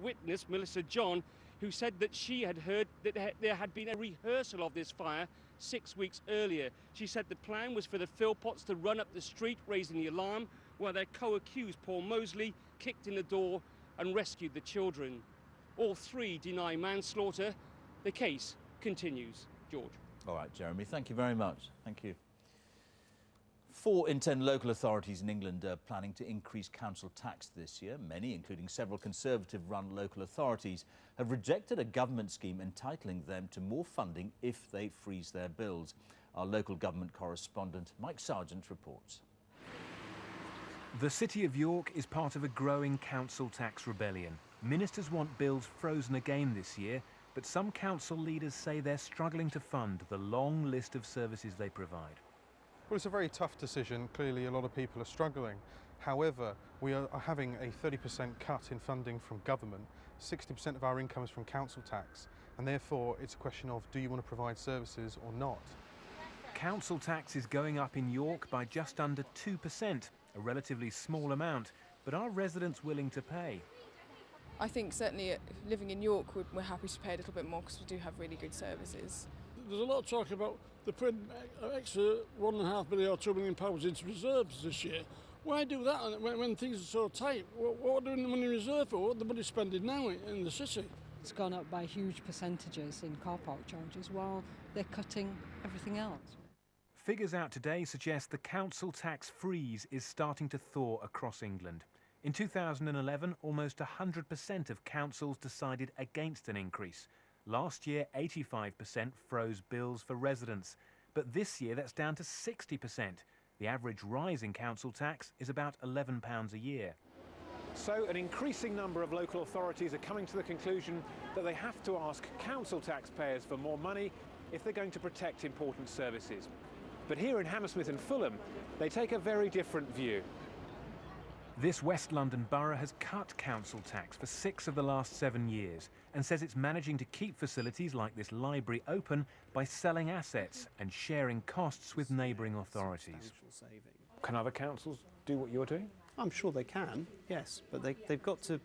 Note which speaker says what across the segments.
Speaker 1: witness, Melissa John, who said that she had heard that there had been a rehearsal of this fire 6 weeks earlier. She said the plan was for the Philpotts to run up the street raising the alarm, while their co-accused Paul Mosley kicked in the door and rescued the children. All three deny manslaughter. The case continues. George.
Speaker 2: All right, Jeremy, thank you very much. Thank you. 4 in 10 local authorities in England are planning to increase council tax this year. Many, including several Conservative-run local authorities, have rejected a government scheme entitling them to more funding if they freeze their bills. Our local government correspondent, Mike Sargent, reports.
Speaker 3: The City of York is part of a growing council tax rebellion. Ministers want bills frozen again this year, but some council leaders say they're struggling to fund the long list of services they provide.
Speaker 4: Well, it's a very tough decision. Clearly, a lot of people are struggling. However, we are having a 30% cut in funding from government. 60% of our income is from council tax, and therefore it's a question of, do you want to provide services or not?
Speaker 3: Council tax is going up in York by just under 2%, a relatively small amount, but are residents willing to pay?
Speaker 5: I think certainly living in York, we're happy to pay a little bit more because we do have really good services.
Speaker 6: There's a lot of talk about the putting extra £1.5 million or £2 million into reserves this year. Why do that when things are so tight? What are doing the money in reserve for? What the money spending now in the city?
Speaker 7: It's gone up by huge percentages in car park charges while they're cutting everything else.
Speaker 3: Figures out today suggest the council tax freeze is starting to thaw across England. In 2011, almost 100% of councils decided against an increase. Last year, 85% froze bills for residents. But this year, that's down to 60%. The average rise in council tax is about £11 a year.
Speaker 8: So an increasing number of local authorities are coming to the conclusion that they have to ask council taxpayers for more money if they're going to protect important services. But here in Hammersmith and Fulham, they take a very different view.
Speaker 3: This West London borough has cut council tax for 6 of the last 7 years and says it's managing to keep facilities like this library open by selling assets and sharing costs with neighbouring authorities.
Speaker 8: Can other councils do what you're doing?
Speaker 9: I'm sure they can, yes, but they've got to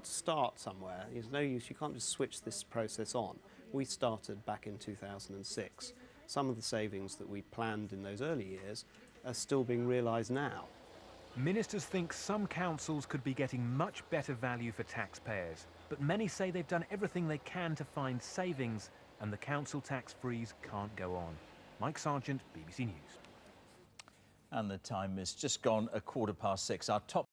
Speaker 9: start somewhere. There's no use, you can't just switch this process on. We started back in 2006. Some of the savings that we planned in those early years are still being realised now.
Speaker 3: Ministers think some councils could be getting much better value for taxpayers, but many say they've done everything they can to find savings and the council tax freeze can't go on. Mike Sargent, BBC News.
Speaker 2: And the time is just gone 6:15. Our top